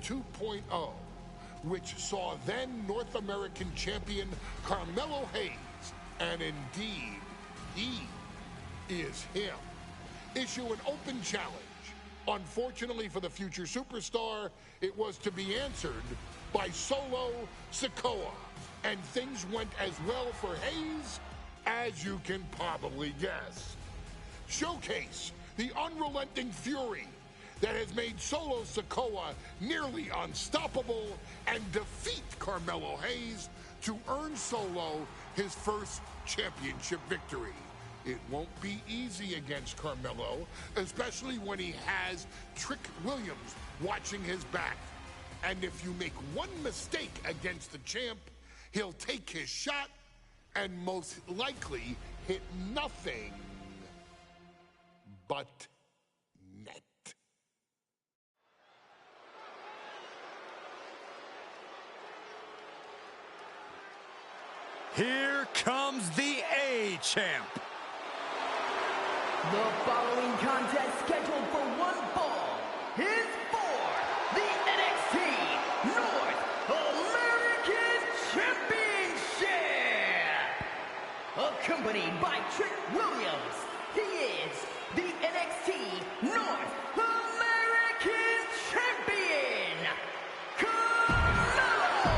2.0, which saw then North American champion Carmelo Hayes, and indeed, he is him, issue an open challenge. Unfortunately for the future superstar, it was to be answered by Solo Sikoa, and things went as well for Hayes as you can probably guess. Showcase the unrelenting fury that has made Solo Sikoa nearly unstoppable and defeat Carmelo Hayes to earn Solo his first championship victory. It won't be easy against Carmelo, especially when he has Trick Williams watching his back. And if you make one mistake against the champ, he'll take his shot and most likely hit nothing but net. Here comes the A-Champ. The following contest scheduled for one fall is for the NXT North American Championship. Accompanied by Trick Williams, he is the NXT North American Champion, Carmelo.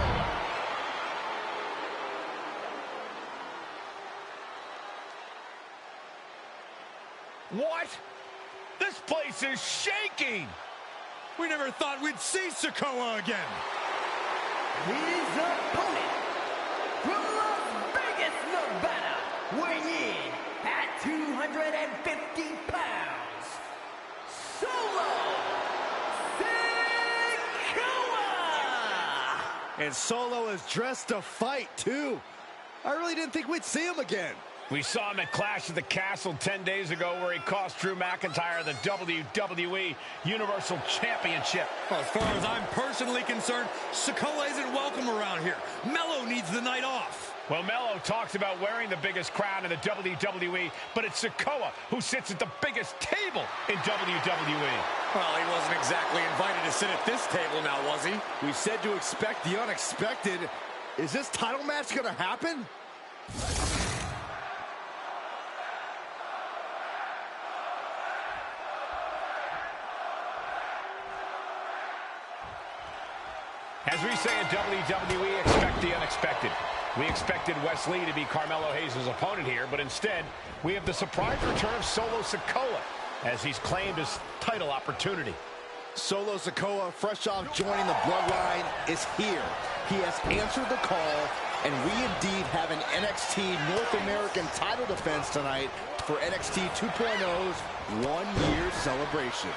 What? This place is shaking! We never thought we'd see Sikoa again. His opponent from Las Vegas, Nevada, weighing in at 250 pounds, Solo Sikoa! And Solo is dressed to fight, too. I really didn't think we'd see him again. We saw him at Clash at the Castle 10 days ago where he cost Drew McIntyre the WWE Universal Championship. Well, as far as I'm personally concerned, Sikoa isn't welcome around here. Melo needs the night off. Well, Melo talks about wearing the biggest crown in the WWE, but it's Sikoa who sits at the biggest table in WWE. Well, he wasn't exactly invited to sit at this table now, was he? We said to expect the unexpected. Is this title match going to happen? As we say in WWE, expect the unexpected. We expected Wes Lee to be Carmelo Hayes' opponent here, but instead, we have the surprise return of Solo Sikoa as he's claimed his title opportunity. Solo Sikoa, fresh off joining the Bloodline, is here. He has answered the call, and we indeed have an NXT North American title defense tonight for NXT 2.0's one-year celebration.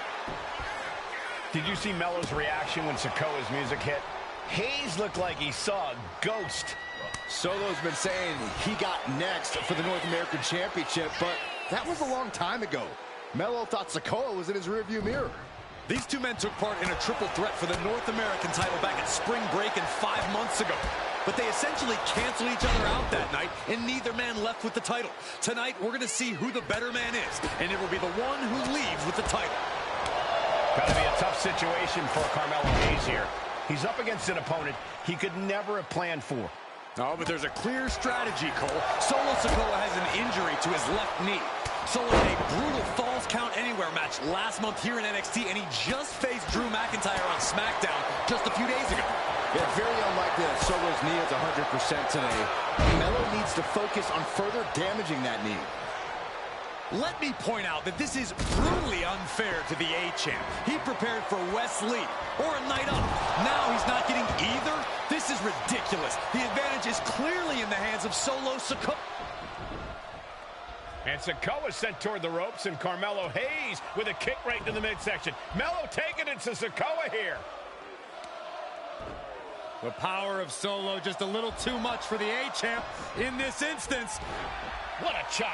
Did you see Melo's reaction when Sikoa's music hit? Hayes looked like he saw a ghost. Solo's been saying he got next for the North American Championship, but that was a long time ago. Melo thought Sikoa was in his rearview mirror. These two men took part in a triple threat for the North American title back at Spring Break and 5 months ago. But they essentially canceled each other out that night, and neither man left with the title. Tonight, we're going to see who the better man is, and it will be the one who leaves with the title. Gotta be a tough situation for Carmelo Hayes here. He's up against an opponent he could never have planned for. Oh, but there's a clear strategy, Cole. Solo Sikoa has an injury to his left knee. Solo had a brutal Falls Count Anywhere match last month here in NXT, and he just faced Drew McIntyre on SmackDown just a few days ago. Yeah, very unlikely that Solo's knee is 100% today. Melo needs to focus on further damaging that knee. Let me point out that this is brutally unfair to the A-Champ. He prepared for Wes Lee or a night up. Now he's not getting either. This is ridiculous. The advantage is clearly in the hands of Solo Sikoa. And Sikoa sent toward the ropes, and Carmelo Hayes with a kick right to the midsection. Melo taking it to Sikoa here. The power of Solo just a little too much for the A-Champ in this instance. What a chop.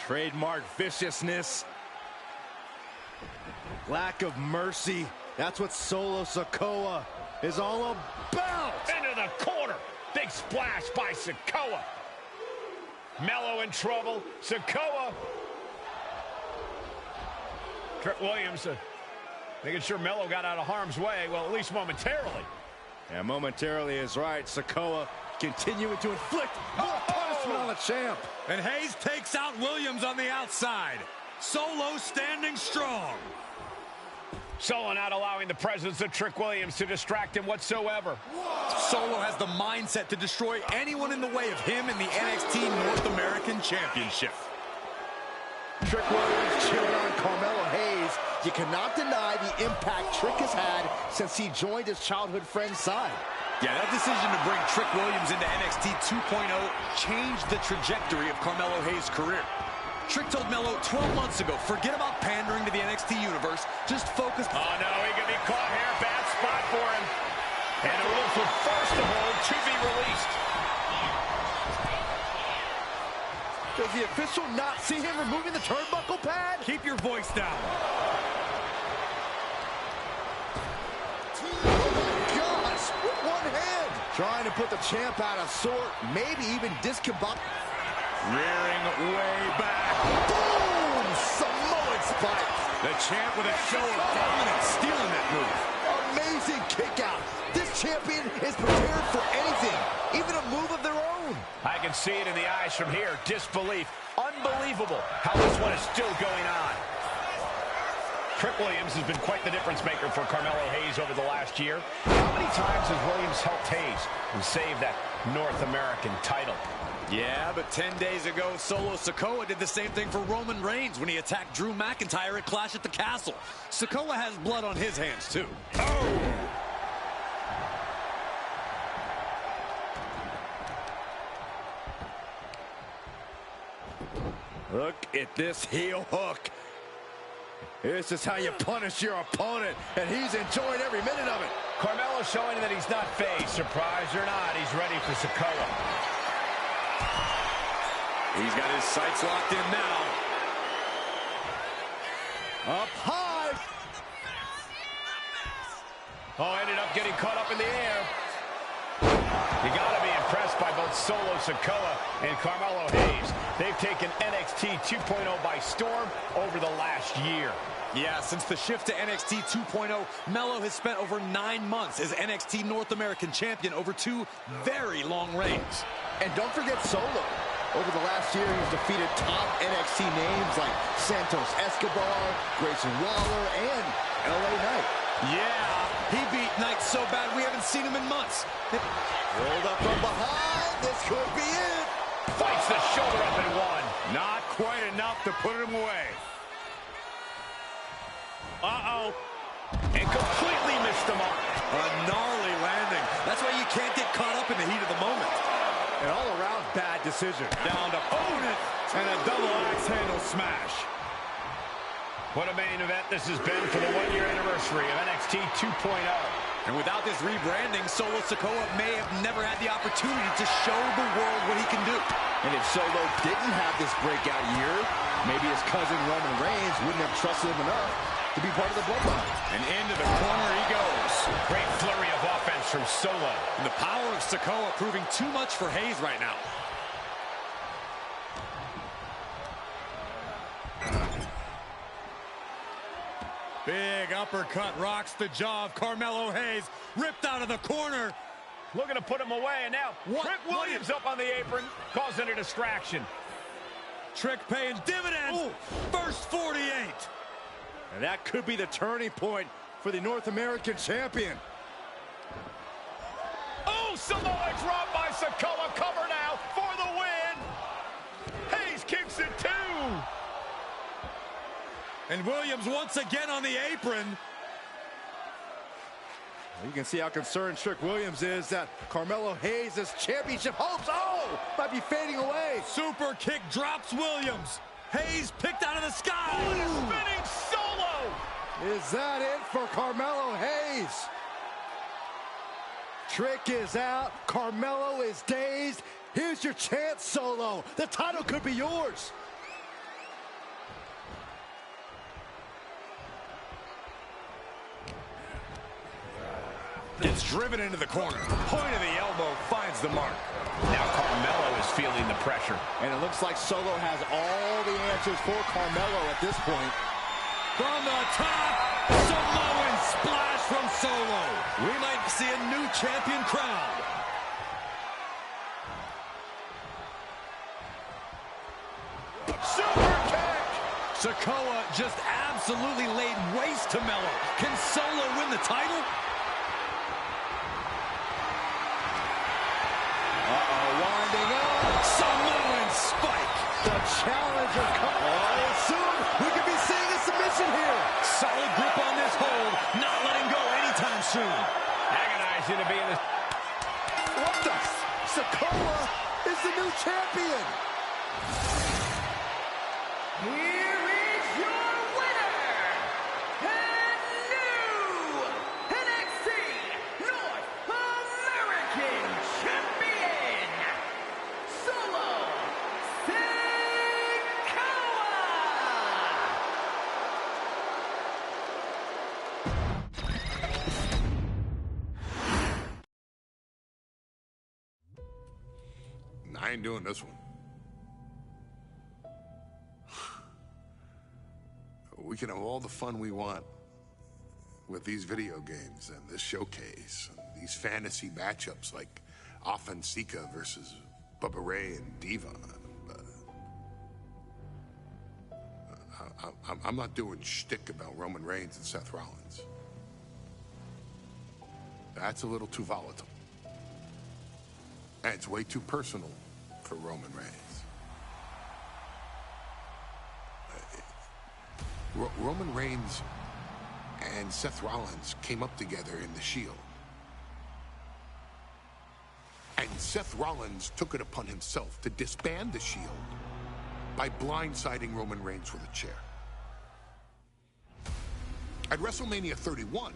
Trademark viciousness. Lack of mercy. That's what Solo Sikoa is all about. Into the corner. Big splash by Sikoa. Melo in trouble. Sikoa. Trick Williams Making sure Melo got out of harm's way, well, at least momentarily. Yeah, momentarily is right. Sikoa continuing to inflict more punishment on the champ. And Hayes takes out Williams on the outside. Solo standing strong. Solo not allowing the presence of Trick Williams to distract him whatsoever. Solo has the mindset to destroy anyone in the way of him in the NXT North American Championship. Trick Williams cheering on Carmelo Hayes. You cannot deny the impact Trick has had since he joined his childhood friend's side. Yeah, that decision to bring Trick Williams into NXT 2.0 changed the trajectory of Carmelo Hayes' career. Trick told Melo 12 months ago, forget about pandering to the NXT universe, just focus. Oh no, he could be caught here, bad spot for him. And a rule for first to hold to be released. Does the official not see him removing the turnbuckle pad? Keep your voice down. Gosh, with one hand. Trying to put the champ out of sort, maybe even discombobulate. Rearing way back. Boom! Samoan spike. The champ with a show of dominance, stealing that move. Amazing kick out. This champion is prepared for anything, even a move of their own. I can see it in the eyes from here. Disbelief. Unbelievable how this one is still going on. Trick Williams has been quite the difference maker for Carmelo Hayes over the last year. How many times has Williams helped Hayes and saved that North American title? Yeah, but 10 days ago, Solo Sikoa did the same thing for Roman Reigns when he attacked Drew McIntyre at Clash at the Castle. Sikoa has blood on his hands, too. Oh! Look at this heel hook. This is how you punish your opponent, and he's enjoying every minute of it. Carmelo showing that he's not phased. Surprised or not, he's ready for Sikoa. He's got his sights locked in now. Up high. Oh, ended up getting caught up in the air. You got to be impressed by both Solo Sikoa and Carmelo Hayes. They've taken NXT 2.0 by storm over the last year. Yeah, since the shift to NXT 2.0, Melo has spent over 9 months as NXT North American Champion over 2 very long reigns. And don't forget Solo. Over the last year, he's defeated top NXT names like Santos Escobar, Grayson Waller, and LA Knight. Yeah, he beat Knight so bad we haven't seen him in months. Rolled up from behind. This could be it. Fights the shoulder up and one. Not quite enough to put him away. Uh-oh. And completely missed the mark. A gnarly landing. That's why you can't get caught up in the heat of the moment. An all-around bad decision. Down to opponent and a double axe handle smash. What a main event this has been for the 1-year anniversary of NXT 2.0. And without this rebranding, Solo Sikoa may have never had the opportunity to show the world what he can do. And if Solo didn't have this breakout year, maybe his cousin Roman Reigns wouldn't have trusted him enough to be part of the bloodline. And into the corner he goes. Great flurry of offense from Solo. And the power of Sikoa proving too much for Hayes right now. Big uppercut rocks the jaw of Carmelo Hayes. Ripped out of the corner. Looking to put him away, and now Trick Williams up on the apron, causing a distraction. Trick paying dividends. Ooh. First 48. And that could be the turning point for the North American champion. Oh, Samoa drop by Sikoa. Cover now for the win. Hayes kicks it too. And Williams once again on the apron. You can see how concerned Trick Williams is that Carmelo Hayes' championship hopes, might be fading away. Super kick drops Williams. Hayes picked out of the sky. Spinning Solo. Is that it for Carmelo Hayes? Trick is out. Carmelo is dazed. Here's your chance, Solo. The title could be yours. Gets driven into the corner. Point of the elbow finds the mark. Now Carmelo is feeling the pressure. And it looks like Solo has all the answers for Carmelo at this point. From the top. Samoan splash from Solo. We might see a new champion crowned. Super kick! Sikoa just absolutely laid waste to Melo. Can Solo win the title? Winding up. Samoan spike. The challenger comes. Oh, soon we could be seeing a submission here. Solid grip on this hold. Not letting go anytime soon. Agonizing to be in this. What the? Sikoa is the new champion. Here is your winner, and new NXT North American Champion, Solo Sikoa! I ain't doing this one. We can have all the fun we want with these video games and this showcase and these fantasy matchups like Offensica versus Bubba Ray and Diva. But I'm not doing shtick about Roman Reigns and Seth Rollins. That's a little too volatile. And it's way too personal for Roman Reigns. Roman Reigns and Seth Rollins came up together in the Shield. And Seth Rollins took it upon himself to disband the Shield by blindsiding Roman Reigns with a chair. At WrestleMania 31,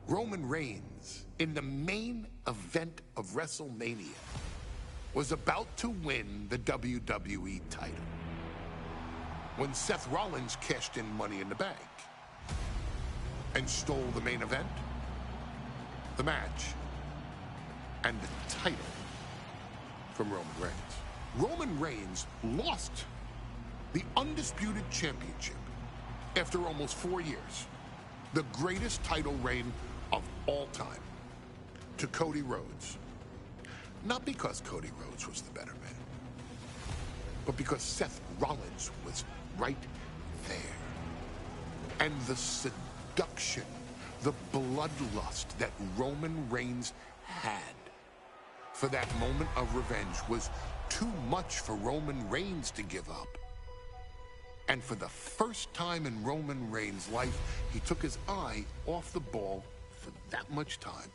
Roman Reigns, in the main event of WrestleMania, was about to win the WWE title when Seth Rollins cashed in Money in the Bank and stole the main event, the match, and the title from Roman Reigns. Roman Reigns lost the undisputed championship after almost 4 years, the greatest title reign of all time, to Cody Rhodes. Not because Cody Rhodes was the better man, but because Seth Rollins was right there. And the seduction, the bloodlust that Roman Reigns had for that moment of revenge was too much for Roman Reigns to give up. And for the first time in Roman Reigns' life, he took his eye off the ball for that much time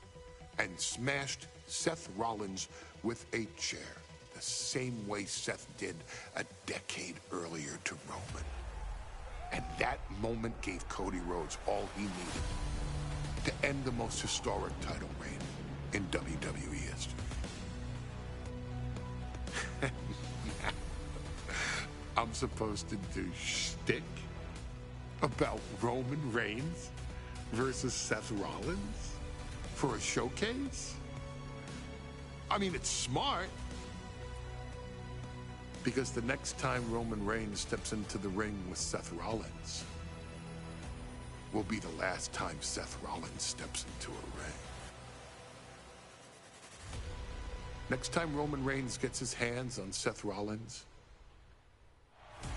and smashed Seth Rollins with a chair, the same way Seth did a decade earlier to Roman. And that moment gave Cody Rhodes all he needed to end the most historic title reign in WWE history. I'm supposed to do shtick about Roman Reigns versus Seth Rollins for a showcase? I mean, it's smart, because the next time Roman Reigns steps into the ring with Seth Rollins will be the last time Seth Rollins steps into a ring. Next time Roman Reigns gets his hands on Seth Rollins,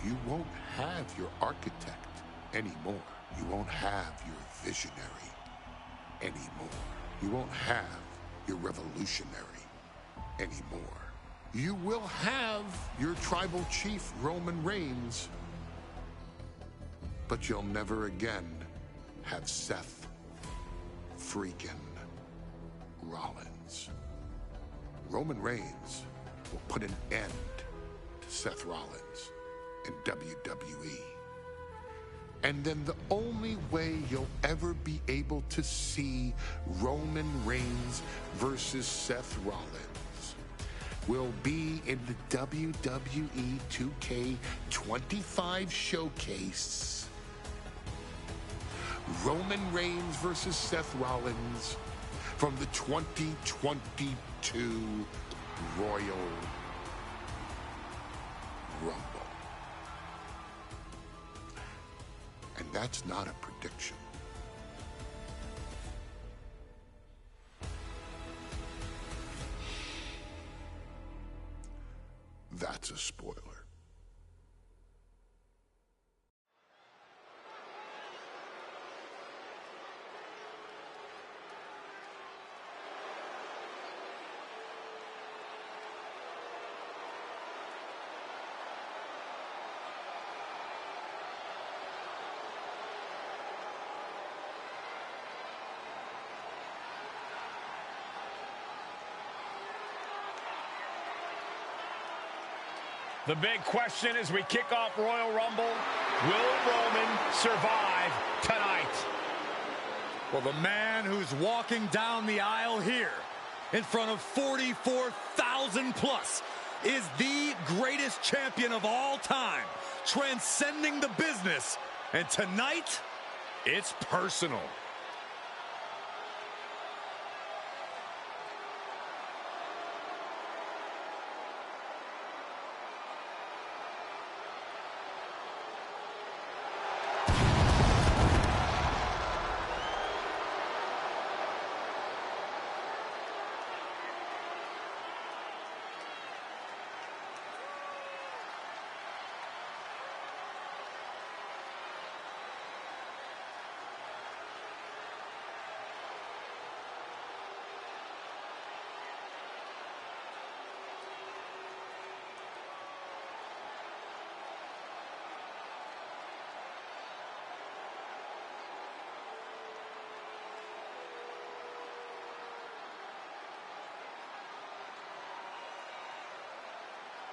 you won't have your architect anymore. You won't have your visionary anymore. You won't have your revolutionary anymore. You will have your tribal chief, Roman Reigns, but you'll never again have Seth freaking Rollins. Roman Reigns will put an end to Seth Rollins in WWE. And then the only way you'll ever be able to see Roman Reigns versus Seth Rollins will be in the WWE 2K25 showcase. Roman Reigns versus Seth Rollins from the 2022 Royal Rumble. And that That's not a prediction. That's a spoiler. The big question as we kick off Royal Rumble, will Roman survive tonight? Well, the man who's walking down the aisle here in front of 44,000 plus is the greatest champion of all time, transcending the business. And tonight, it's personal.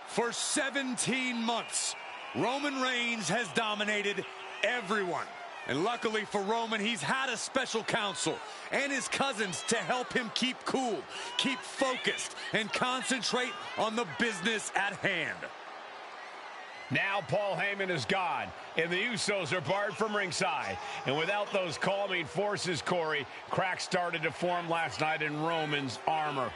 For 17 months, Roman Reigns has dominated everyone. And luckily for Roman, he's had a special counsel and his cousins to help him keep cool, keep focused, and concentrate on the business at hand. Now Paul Heyman is gone, and the Usos are barred from ringside. And without those calming forces, Corey, cracks started to form last night in Roman's armor.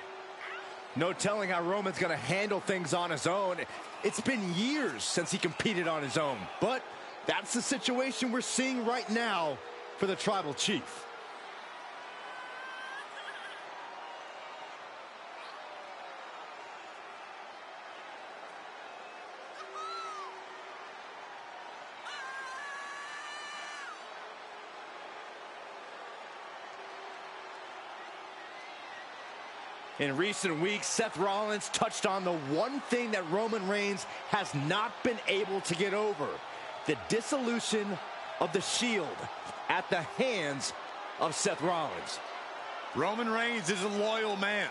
No telling how Roman's going to handle things on his own. It's been years since he competed on his own. But that's the situation we're seeing right now for the Tribal Chief. In recent weeks, Seth Rollins touched on the one thing that Roman Reigns has not been able to get over: the dissolution of the Shield at the hands of Seth Rollins. Roman Reigns is a loyal man,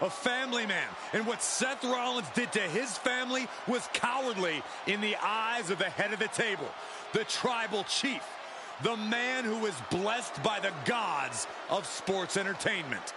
a family man, and what Seth Rollins did to his family was cowardly in the eyes of the head of the table, the Tribal Chief, the man who is blessed by the gods of sports entertainment.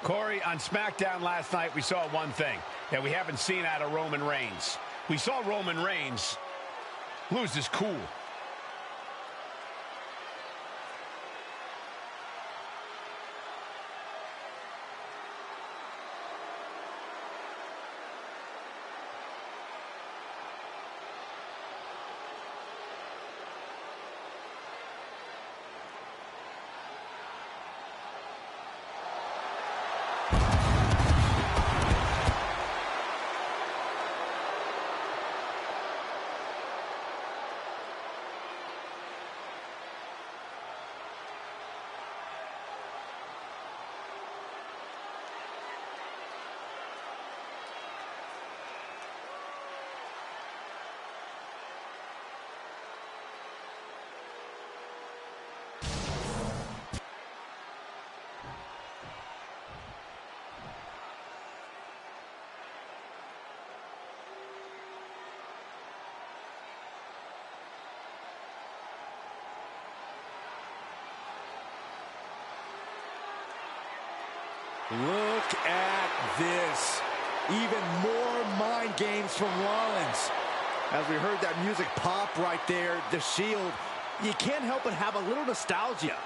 Corey, on SmackDown last night, we saw one thing that we haven't seen out of Roman Reigns. We saw Roman Reigns lose his cool. Look at this. Even more mind games from Rollins. As we heard that music pop right there, the Shield, you can't help but have a little nostalgia.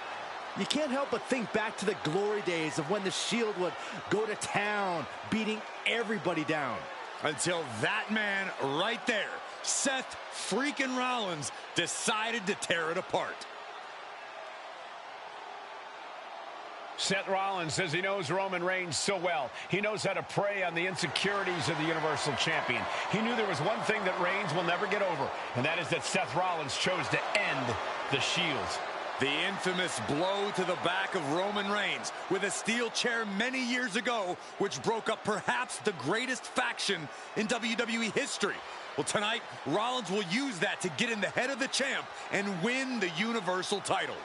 You can't help but think back to the glory days of when the Shield would go to town, beating everybody down. Until that man right there, Seth freaking Rollins, decided to tear it apart. Seth Rollins says he knows Roman Reigns so well. He knows how to prey on the insecurities of the Universal Champion. He knew there was one thing that Reigns will never get over, and that is that Seth Rollins chose to end the Shield. The infamous blow to the back of Roman Reigns with a steel chair many years ago, which broke up perhaps the greatest faction in WWE history. Well, tonight, Rollins will use that to get in the head of the champ and win the Universal title.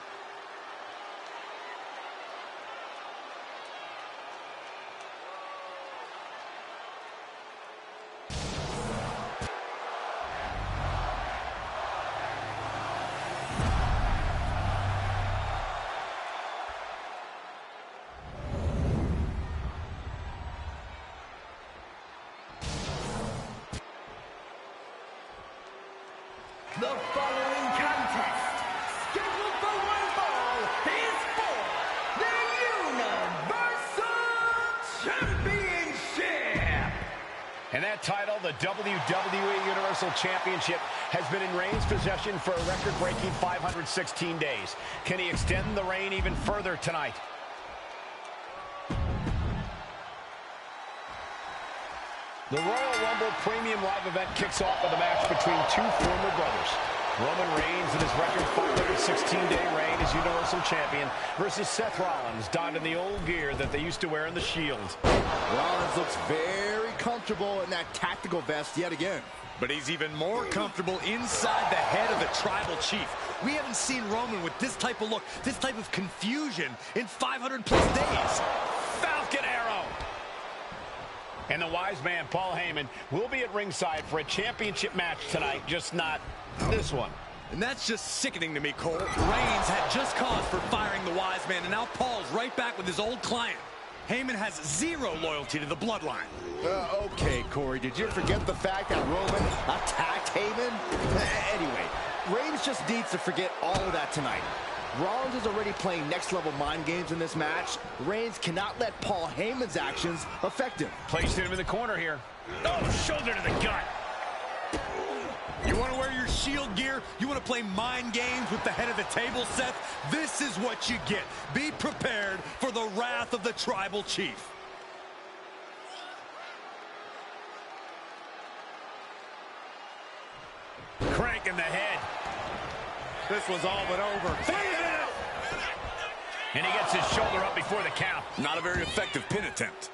The following contest, scheduled for one fall, is for the Universal Championship! And that title, the WWE Universal Championship, has been in Reigns' possession for a record-breaking 516 days. Can he extend the reign even further tonight? The Royal Rumble Premium Live event kicks off with a match between two former brothers. Roman Reigns in his record 516-day reign as Universal Champion versus Seth Rollins, donned in the old gear that they used to wear in the Shield. Rollins looks very comfortable in that tactical vest yet again. But he's even more comfortable inside the head of the Tribal Chief. We haven't seen Roman with this type of look, this type of confusion in 500+ days. Falcon Arrow! And the wise man, Paul Heyman, will be at ringside for a championship match tonight, just not this one. And that's just sickening to me, Cole. Reigns had just cause for firing the wise man, and now Paul's right back with his old client. Heyman has zero loyalty to the bloodline. Okay, Corey, did you forget the fact that Roman attacked Heyman? Anyway, Reigns just needs to forget all of that tonight. Rollins is already playing next-level mind games in this match. Reigns cannot let Paul Heyman's actions affect him. Placing him in the corner here. Oh, shoulder to the gut. You want to wear your Shield gear? You want to play mind games with the head of the table, Seth? This is what you get. Be prepared for the wrath of the Tribal Chief. Cranking the head. This was all but over. And he gets his shoulder up before the count. Not a very effective pin attempt.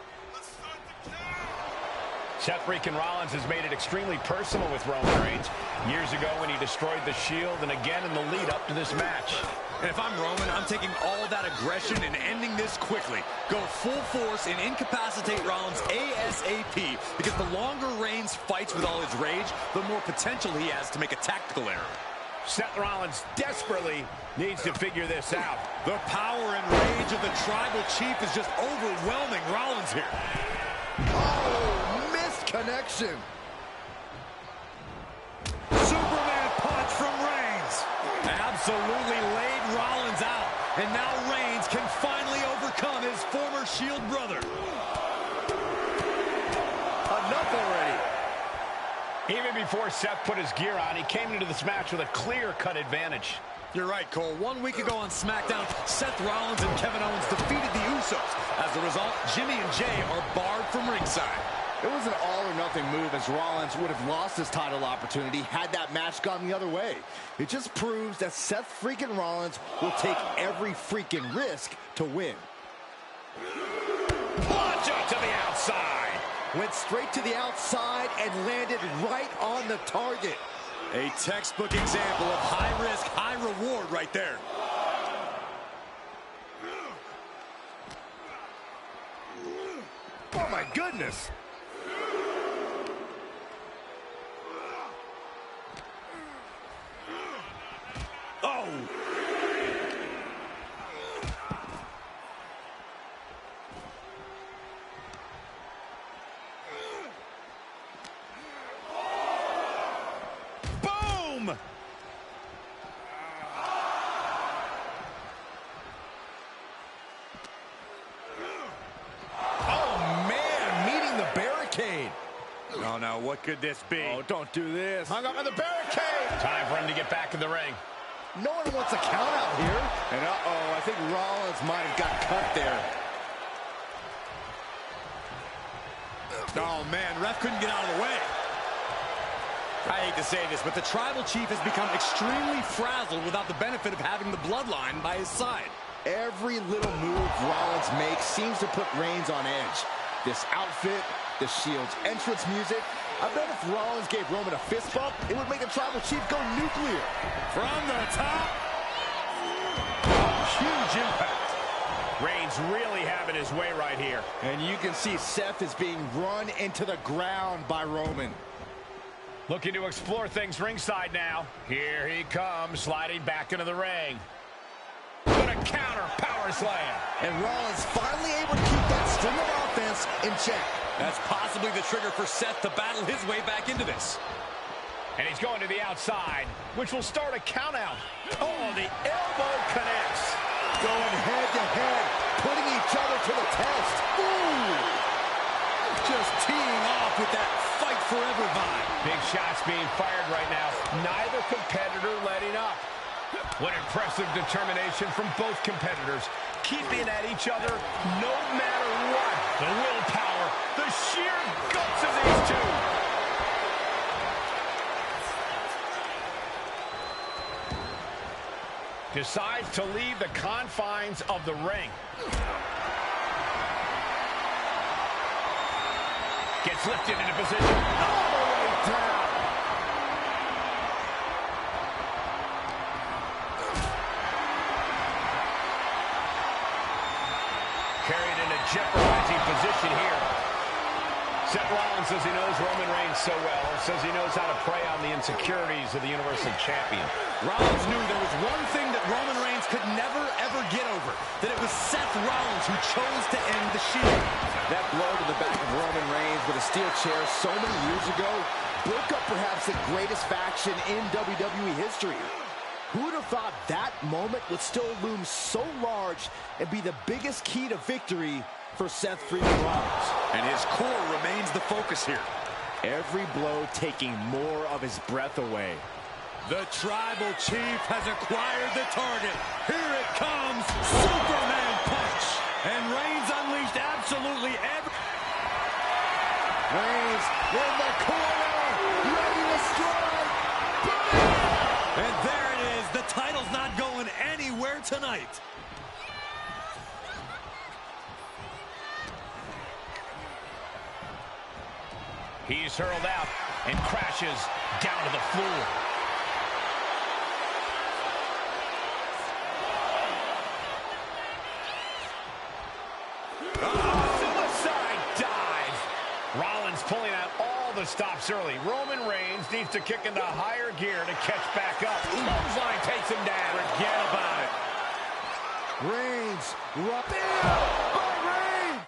Seth freaking Rollins has made it extremely personal with Roman Reigns. Years ago when he destroyed the Shield, and again in the lead up to this match. And if I'm Roman, I'm taking all that aggression and ending this quickly. Go full force and incapacitate Rollins ASAP, because the longer Reigns fights with all his rage, the more potential he has to make a tactical error. Seth Rollins desperately needs to figure this out. The power and rage of the Tribal Chief is just overwhelming Rollins here. Oh, missed connection. Superman punch from Reigns. Absolutely laid Rollins out. And now Reigns can finally overcome his former Shield brother. Enough already. Even before Seth put his gear on, he came into this match with a clear-cut advantage. You're right, Cole. 1 week ago on SmackDown, Seth Rollins and Kevin Owens defeated the Usos. As a result, Jimmy and Jay are barred from ringside. It was an all-or-nothing move, as Rollins would have lost his title opportunity had that match gone the other way. It just proves that Seth freaking Rollins will take every freaking risk to win. Launch up to the outside. Went straight to the outside and landed right on the target. A textbook example of high risk, high reward right there. Oh my goodness. Oh! him. Oh, man, meeting the barricade. Oh, no, what could this be? Oh, don't do this. Hung up on the barricade. Time for him to get back in the ring. No one wants a count out here. And uh-oh, I think Rollins might have got cut there. Oh, man, ref couldn't get out of the way. I hate to say this, but the Tribal Chief has become extremely frazzled without the benefit of having the Bloodline by his side. Every little move Rollins makes seems to put Reigns on edge. This outfit, the Shield's entrance music. I bet if Rollins gave Roman a fist bump, it would make the Tribal Chief go nuclear. From the top. Huge impact. Reigns really having his way right here. And you can see Seth is being run into the ground by Roman. Looking to explore things ringside now. Here he comes, sliding back into the ring. Gonna counter power slam. And Rollins finally able to keep that string of offense in check. That's possibly the trigger for Seth to battle his way back into this. And he's going to the outside, which will start a count out. Oh, the elbow connects. Going head to head, putting each other to the test. Ooh! Just teeing off with that fight forever vibe. Big shots being fired right now. Neither competitor letting up. What impressive determination from both competitors. Keeping at each other no matter what. The willpower, the sheer guts of these two. Decides to leave the confines of the ring. Gets lifted into position. All the way down. Carried in a jeopardizing position here. Seth Rollins says he knows Roman Reigns so well, says he knows how to prey on the insecurities of the Universal Champion. Rollins knew there was one thing that Roman Reigns could never, ever get over, that it was Seth Rollins who chose to end the Shield. That blow to the back of Roman Reigns with a steel chair so many years ago broke up perhaps the greatest faction in WWE history. Who would have thought that moment would still loom so large and be the biggest key to victory for Seth Freakin' Rollins? And his core remains the focus here. Every blow taking more of his breath away. The Tribal Chief has acquired the target. Here it comes, Superman punch. And Reigns unleashed absolutely every... Reigns in the corner, ready to strike. And there it is, the title's not going anywhere tonight. He's hurled out and crashes down to the floor. Suicide dive. Rollins pulling out all the stops early. Roman Reigns needs to kick into higher gear to catch back up. Clothesline takes him down. Forget about it. Reigns, rough by Reigns.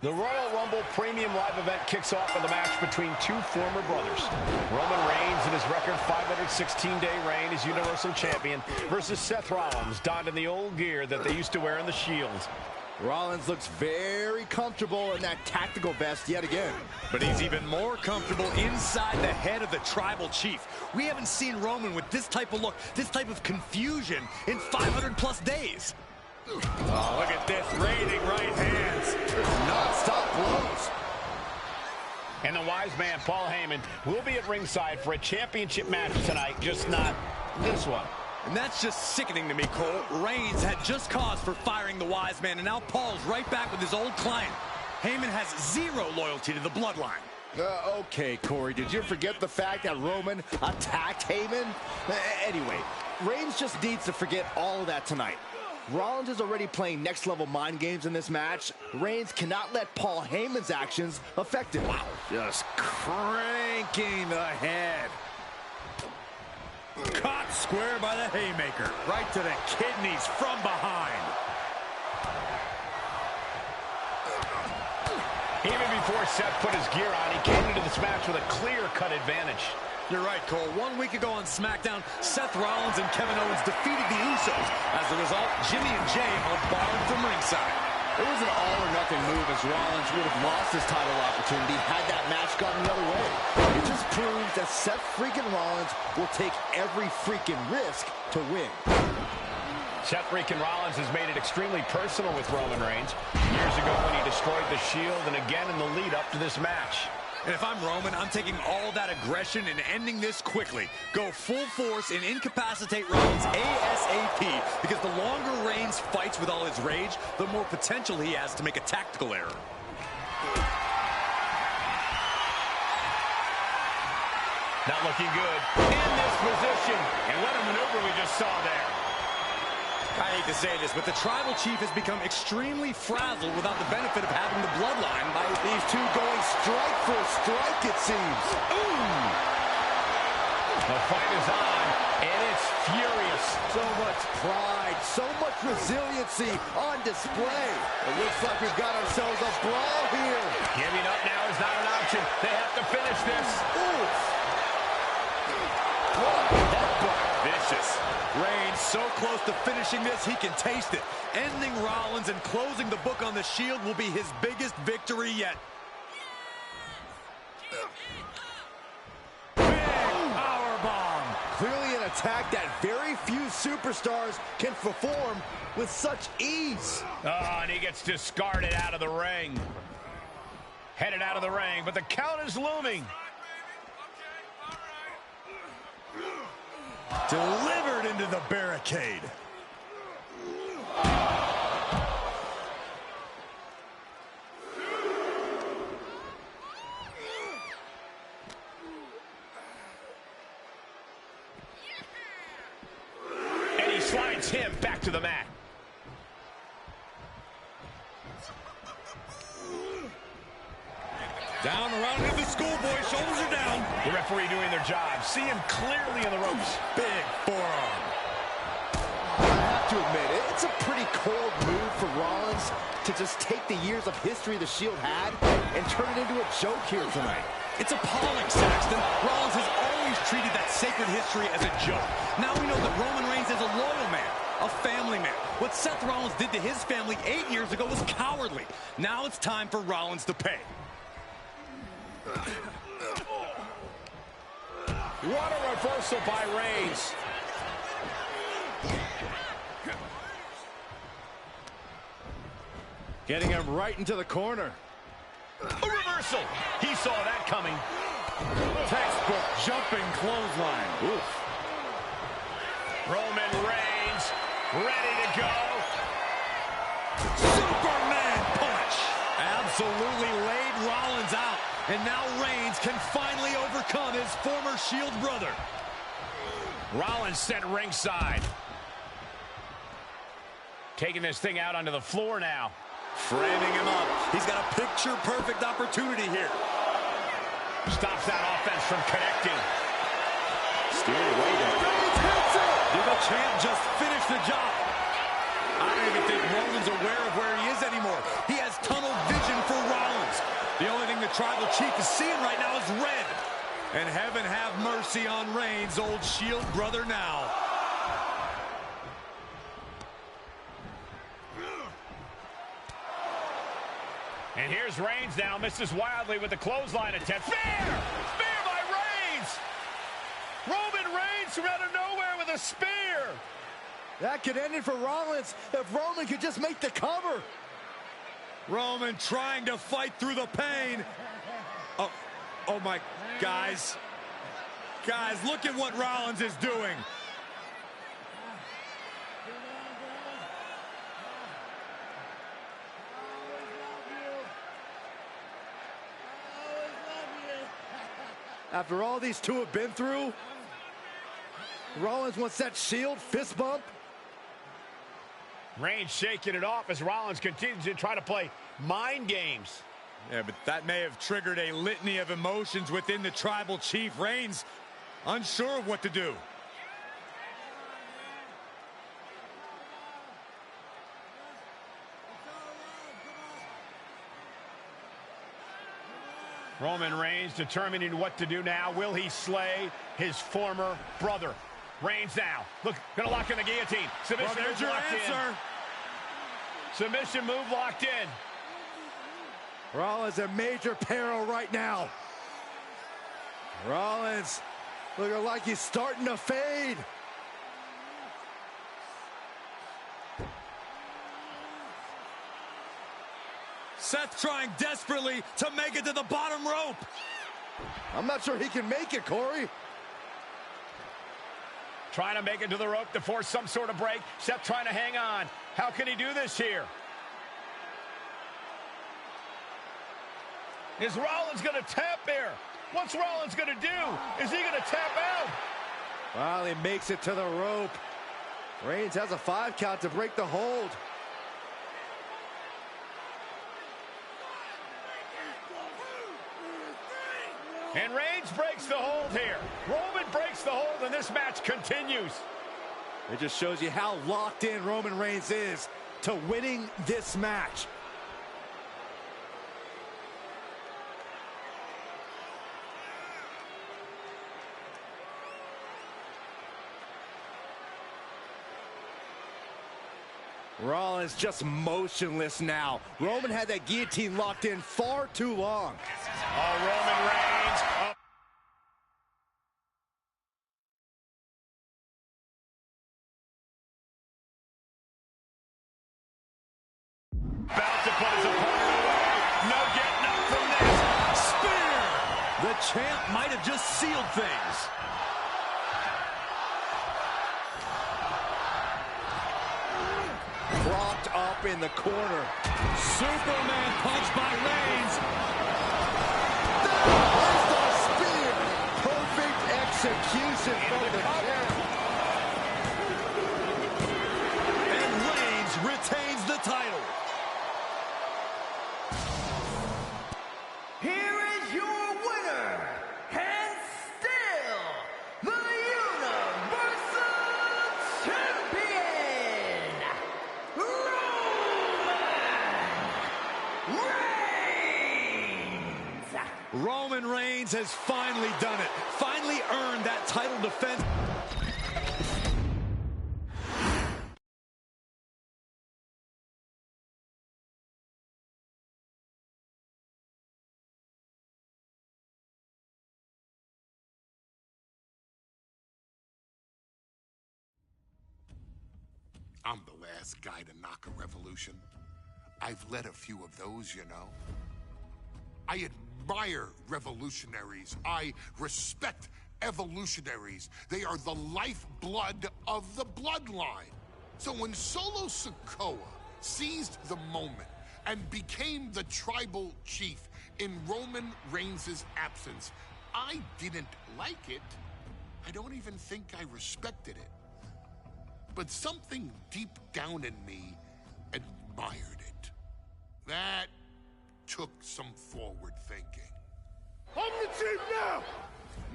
The Royal Rumble Premium Live event kicks off with a match between two former brothers. Roman Reigns in his record 516-day reign as Universal Champion versus Seth Rollins, donned in the old gear that they used to wear in the Shield. Rollins looks very comfortable in that tactical vest yet again. But he's even more comfortable inside the head of the Tribal Chief. We haven't seen Roman with this type of look, this type of confusion in 500+ days. Oh, look at this, raining right hands. Non-stop blows. And the wise man, Paul Heyman, will be at ringside for a championship match tonight, just not this one. And that's just sickening to me, Cole. Reigns had just cause for firing the wise man, and now Paul's right back with his old client. Heyman has zero loyalty to the bloodline. Okay, Corey, did you forget the fact that Roman attacked Heyman? Anyway, Reigns just needs to forget all of that tonight. Rollins is already playing next-level mind games in this match. Reigns cannot let Paul Heyman's actions affect him. Wow, just cranking the head. Caught square by the haymaker. Right to the kidneys from behind. Even before Seth put his gear on, he came into this match with a clear-cut advantage. You're right, Cole. 1 week ago on SmackDown, Seth Rollins and Kevin Owens defeated the Usos. As a result, Jimmy and Jay are barred from ringside. It was an all-or-nothing move, as Rollins would have lost his title opportunity had that match gone the other way. It just proves that Seth freaking Rollins will take every freaking risk to win. Seth freaking Rollins has made it extremely personal with Roman Reigns. Years ago when he destroyed the Shield, and again in the lead-up to this match. And if I'm Roman, I'm taking all that aggression and ending this quickly. Go full force and incapacitate Rollins ASAP, because the longer Reigns fights with all his rage, the more potential he has to make a tactical error. Not looking good in this position. And what a maneuver we just saw there. I hate to say this, but the Tribal Chief has become extremely frazzled without the benefit of having the bloodline. By these two going strike for strike, it seems. Ooh! The fight is on, and it's furious. So much pride, so much resiliency on display. It looks like we've got ourselves a brawl here. Giving up now is not an option. They have to finish this. Ooh! What a headbutt. Vicious. Reigns so close to finishing this, he can taste it. Ending Rollins and closing the book on the Shield will be his biggest victory yet. Big powerbomb. Clearly an attack that very few superstars can perform with such ease. Oh, and he gets discarded out of the ring. Headed out of the ring, but the count is looming. Delivered into the barricade. And he slides him back to the mat. Down around into the schoolboy, shoulders are down. The referee doing their job. See him clearly in the ropes. Big forearm. I have to admit, it's a pretty cold move for Rollins to just take the years of history the Shield had and turn it into a joke here tonight. It's appalling, Saxton. Rollins has always treated that sacred history as a joke. Now we know that Roman Reigns is a loyal man, a family man. What Seth Rollins did to his family 8 years ago was cowardly. Now it's time for Rollins to pay. What a reversal by Reigns. Getting him right into the corner. A reversal. He saw that coming. Textbook jumping clothesline. Oof. Roman Reigns ready to go. Superman punch. Absolutely laid Rollins out. And now Reigns can finally overcome his former Shield brother. Rollins sent ringside. Taking this thing out onto the floor now. Framing him up. He's got a picture-perfect opportunity here. Stops that offense from connecting. Steered away there. Reigns hits it! Did the champ just finish the job? I don't even think Roman's aware of where he is anymore. He has tunnel vision for Rollins. The only thing the Tribal Chief is seeing right now is red. And heaven have mercy on Reigns, old Shield brother now. And here's Reigns now, misses wildly with the clothesline attempt. Spear! Spear by Reigns! Roman Reigns from out of nowhere with a spear! That could end it for Rollins if Roman could just make the cover. Roman trying to fight through the pain. Oh my, guys. Guys, look at what Rollins is doing. After all these two have been through, Rollins wants that Shield fist bump. Reigns shaking it off as Rollins continues to try to play mind games. Yeah, but that may have triggered a litany of emotions within the Tribal Chief. Reigns unsure of what to do. Roman Reigns determining what to do now. Will he slay his former brother? Reigns now. Look, gonna lock in the guillotine. Submission Well, there's move your locked answer. in. Submission move locked in. Rollins in major peril right now. Rollins looking like he's starting to fade. Seth trying desperately to make it to the bottom rope. I'm not sure he can make it, Corey. Trying to make it to the rope to force some sort of break. Seth trying to hang on. How can he do this here? Is Rollins going to tap here? What's Rollins going to do? Is he going to tap out? Well, he makes it to the rope. Reigns has a 5 count to break the hold. And Reigns breaks the hold here. Roman breaks the hold, and this match continues. It just shows you how locked in Roman Reigns is to winning this match. Rollins just motionless now. Roman had that guillotine locked in far too long. Roman Reigns up. About to put his opponent away. No getting up from this. Spear! The champ might have just sealed things. Propped up in the corner. Superman punch by Reigns. There's the spear. Perfect execution from the champ. And Reigns retains the title. Here is your winner, and still the Universal Champion, Roman Reigns. Roman Reigns has finally done it. Finally earned that title defense. I'm the last guy to knock a revolution. I've led a few of those, you know. I admire revolutionaries. I respect evolutionaries. They are the lifeblood of the bloodline. So when Solo Sikoa seized the moment and became the tribal chief in Roman Reigns' absence, I didn't like it. I don't even think I respected it. But something deep down in me admired it. That took some forward thinking. I'm the chief now!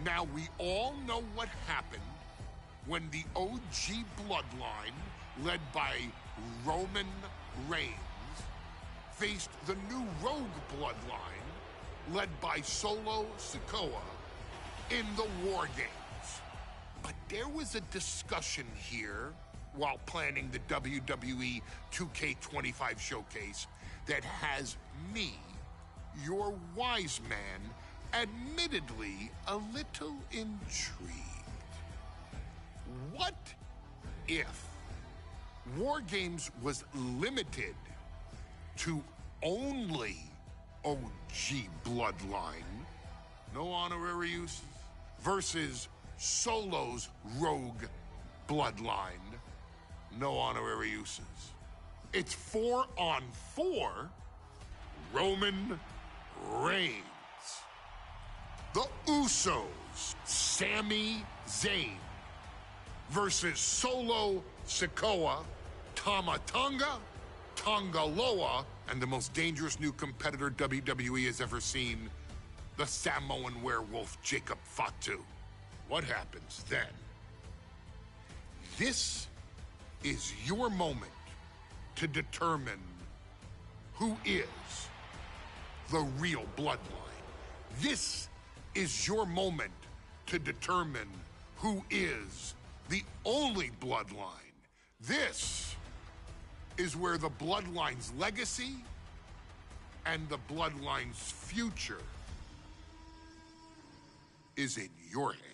Now we all know what happened when the OG bloodline, led by Roman Reigns, faced the new rogue bloodline, led by Solo Sikoa, in the War Games. But there was a discussion here while planning the WWE 2K25 showcase that has me, your wise man, admittedly a little intrigued. What if War Games was limited to only OG bloodline, no honorary uses, versus Solo's rogue bloodline, no honorary uses? It's 4-on-4 Roman Reigns. The Usos, Sami Zayn, versus Solo Sikoa, Tama Tonga, Tonga Loa, and the most dangerous new competitor WWE has ever seen, the Samoan werewolf Jacob Fatu. What happens then? This is your moment to determine who is the real bloodline. This is your moment to determine who is the only bloodline. This is where the bloodline's legacy and the bloodline's future is in your hands.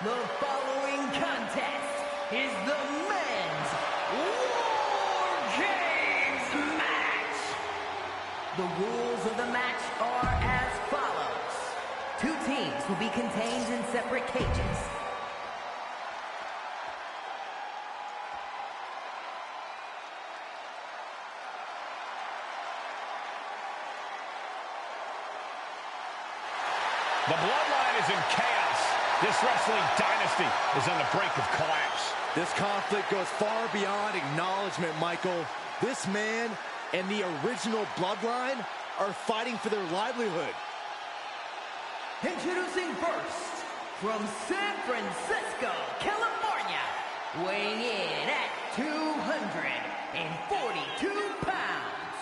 The following contest is the men's War Games match. The rules of the match are as follows. 2 teams will be contained in separate cages. The bloodline is in chaos. This wrestling dynasty is on the brink of collapse. This conflict goes far beyond acknowledgement, Michael. This man and the original bloodline are fighting for their livelihood. Introducing first, from San Francisco, California, weighing in at 242 pounds,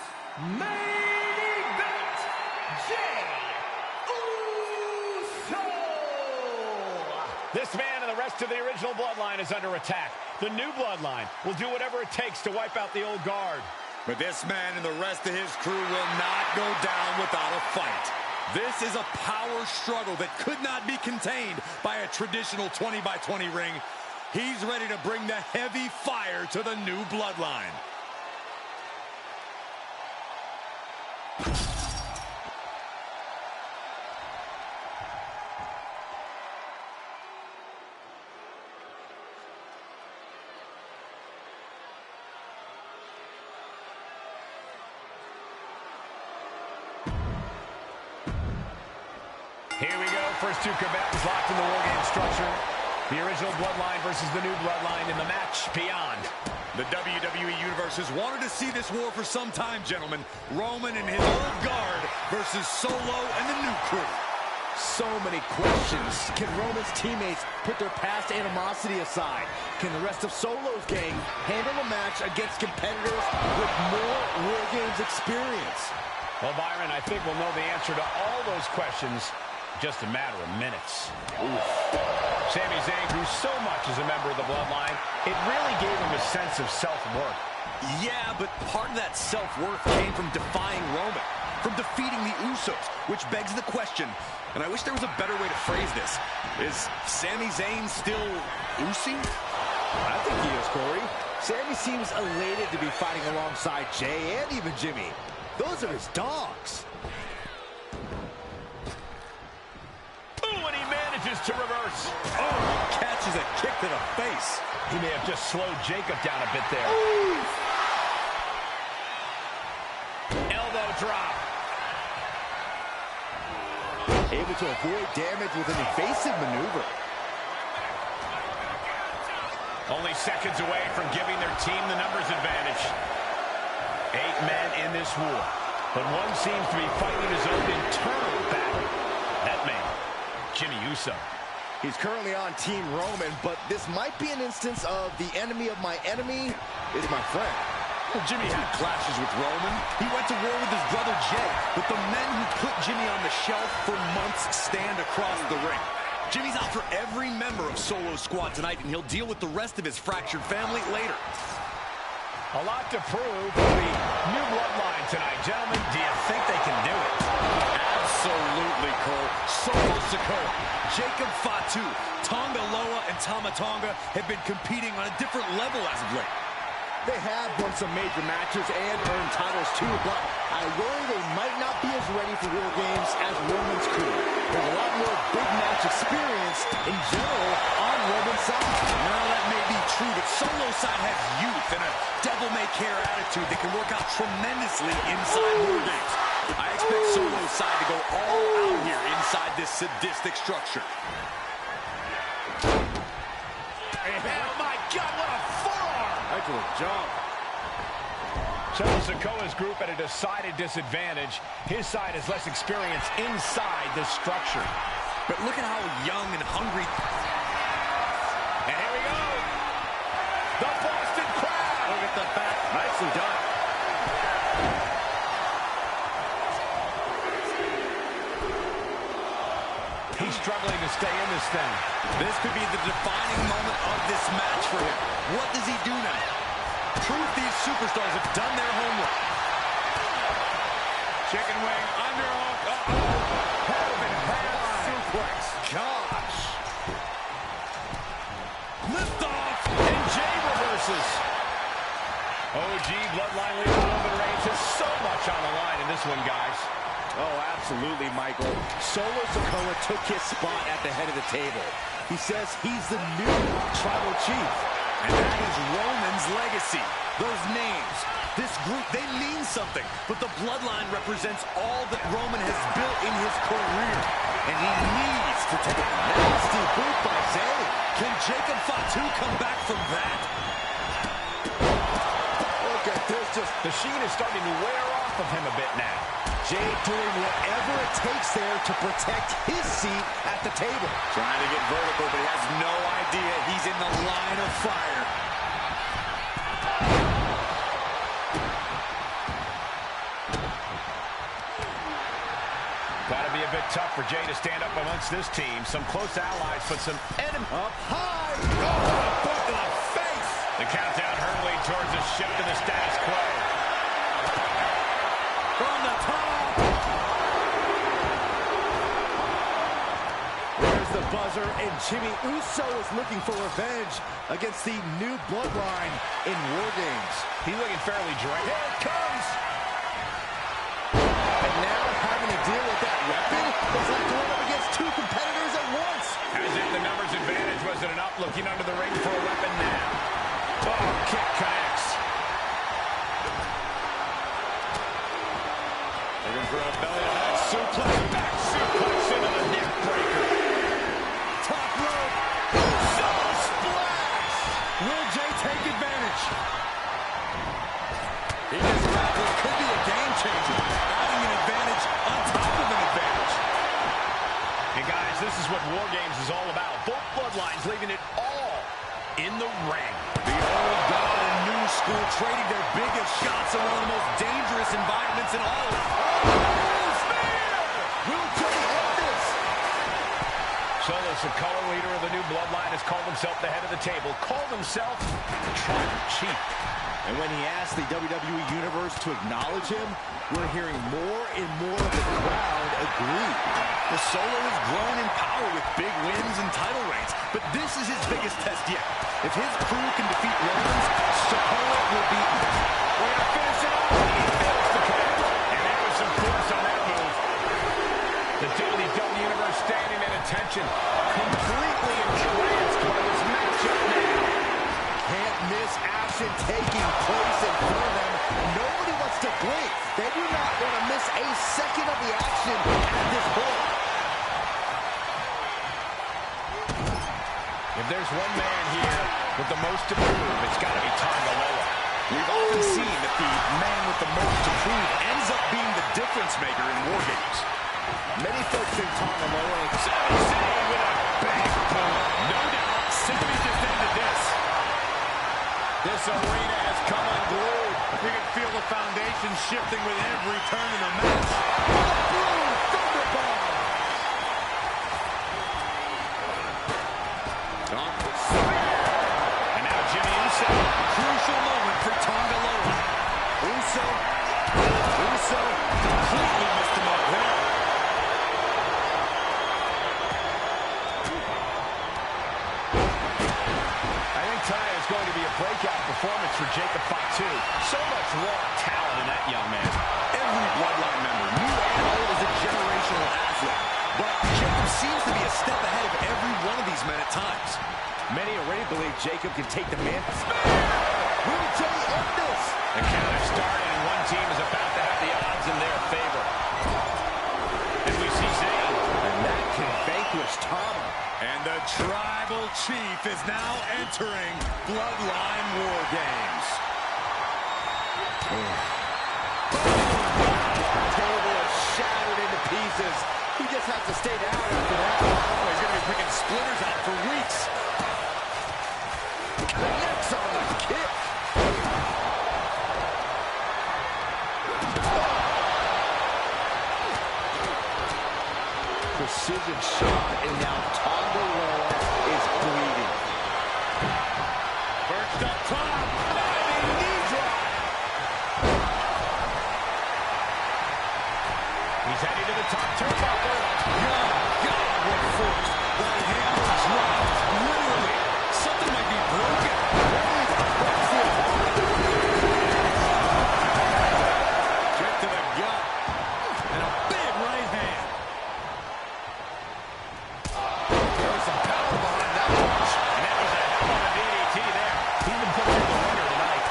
main event, Jey Uso! This man and the rest of the original bloodline is under attack. The new bloodline will do whatever it takes to wipe out the old guard. But this man and the rest of his crew will not go down without a fight. This is a power struggle that could not be contained by a traditional 20-by-20 ring. He's ready to bring the heavy fire to the new bloodline. Here we go. First 2 combatants locked in the War Game structure. The original bloodline versus the new bloodline in the match beyond. The WWE Universe has wanted to see this war for some time, gentlemen. Roman and his old guard versus Solo and the new crew. So many questions. Can Roman's teammates put their past animosity aside? Can the rest of Solo's gang handle a match against competitors with more War Games experience? Well, Byron, I think we'll know the answer to all those questions in just a matter of minutes. Sami Zayn grew so much as a member of the bloodline, it really gave him a sense of self-worth. Yeah, but part of that self-worth came from defying Roman, from defeating the Usos, which begs the question, and I wish there was a better way to phrase this. Is Sami Zayn still Usi? I think he is, Corey. Sami seems elated to be fighting alongside Jey and even Jimmy. Those are his dogs. Ooh, and he manages to reverse. Oh, he catches a kick to the face. He may have just slowed Jacob down a bit there. Ooh. Elbow drop. Able to avoid damage with an evasive maneuver. Only seconds away from giving their team the numbers advantage. 8 men in this war, but one seems to be fighting his own internal battle. That man, Jimmy Uso. He's currently on Team Roman, but this might be an instance of the enemy of my enemy is my friend. Well, Jimmy had clashes with Roman. He went to war with his brother Jey, but the men who put Jimmy on the shelf for months stand across the ring. Jimmy's out for every member of Solo's squad tonight, and he'll deal with the rest of his fractured family later. A lot to prove for the new bloodline tonight. Gentlemen, do you think they can do it? Absolutely, Cole. Solo Sikoa, Jacob Fatu, Tonga Loa, and Tama Tonga have been competing on a different level as of late. They have won some major matches and earned titles too, but I worry they might not be as ready for War Games as Roman's crew. There's a lot more big match experience in general on Roman's side. Now that may be true, but Solo's side has youth and a devil-may-care attitude that can work out tremendously inside War Games. I expect Solo's side to go all out here inside this sadistic structure. Oh my God, what a forearm! Excellent job. Solo Sikoa's group at a decided disadvantage. His side has less experience inside this structure. But look at how young and hungry. And here we go. The Boston Crab. Look at the back. Nicely done. He's struggling to stay in this thing. This could be the defining moment of this match for him. What does he do now? Proof these superstars have done their homework. Chicken wing, underhook. Heaven has suplex. Gosh. Lift off. And Jay reverses. OG Bloodline leader Roman Reigns has so much on the line in this one, guys. Oh, absolutely, Michael. Solo Sikoa took his spot at the head of the table. He says he's the new tribal chief. And that is Roman's legacy. Those names, this group, they mean something. But the bloodline represents all that Roman has built in his career. And he needs to take a nasty boot by Zay. Can Jacob Fatu come back from that? Look at this. The sheen is starting to wear off of him a bit now. Jay doing whatever it takes there to protect his seat at the table. Trying to get vertical, but he has no idea he's in the line of fire. Gotta be a bit tough for Jay to stand up amongst this team. Some close allies, but some enemies. Up high. Oh, a foot to the face. The countdown hurtling towards a shift in the status quo. From the top. There's the buzzer, and Jimmy Uso is looking for revenge against the new bloodline in War Games. He's looking fairly drained. Here it comes. And now having to deal with that weapon is like going up against two competitors at once. As if the numbers advantage wasn't enough, looking under the ring for a weapon now. Oh, kick connects. Looking for a belly-to-back suplex. Back suplex into the neck breaker. Top rope. Uso splash. Will Jay take advantage? He just got what could be a game changer. Adding an advantage on top of an advantage. And guys, this is what War Games is all about. Both bloodlines leaving it all in the ring. The old guard and new school trading their biggest shots in one of the most dangerous environments in all of it. Will Jay hit this? Solo Sikoa, leader of the new bloodline, has called himself the head of the table, called himself the tribal chief. And when he asked the WWE Universe to acknowledge him, we're hearing more and more of the crowd agree. The Solo has grown in power with big wins and title reigns, but this is his biggest test yet. If his crew can defeat Rollins, Sikoa will be... We're going to finish it off. He fails to connect. And there was some force on that move. The WWE Universe standing at attention, completely entranced by this matchup now. Can't miss action taking place in front of them. Nobody wants to blink. They do not want to miss a second of the action at this point. If there's one man here with the most to prove, it's got to be Tonga Loa. We've often seen that the man with the most to prove ends up being the difference maker in War Games. Many folks think Tonga Loa. Sami Zayn with a big boom. No doubt, Sami just ended this. This arena has come unglued. You can feel the foundation shifting with every turn in the match. Thunderbomb. And now Jimmy Uso. Crucial moment for Tonga Loa. Uso Completely missed him out there. I think tonight is going to be a breakout performance for Jacob Fatu. So much raw talent in that young man. Every bloodline member, new and old, is a generational athlete. But Jacob seems to be a step ahead of every one of these men at times. Many already believe Jacob can take the man. Will Jay end this? The count has started, and one team is about to have the odds in their favor. And we see Zayn. And that can vanquish Tama. And the tribal chief is now entering Bloodline War Games. Table is shattered into pieces. He just has to stay down after that. Oh, he's going to be picking splinters out for weeks. Connects on the kick. Precision shot, and now Tonga Loa is bleeding. Perched up top. Diving knee drop. He's heading to the top turnbuckle. God, what force. That hammer dropped. Literally. Something might be broken. Kick to the gut. And a big right hand. There's some power behind that punch. And that was a hell of a DDT there. He's been putting in the winner tonight.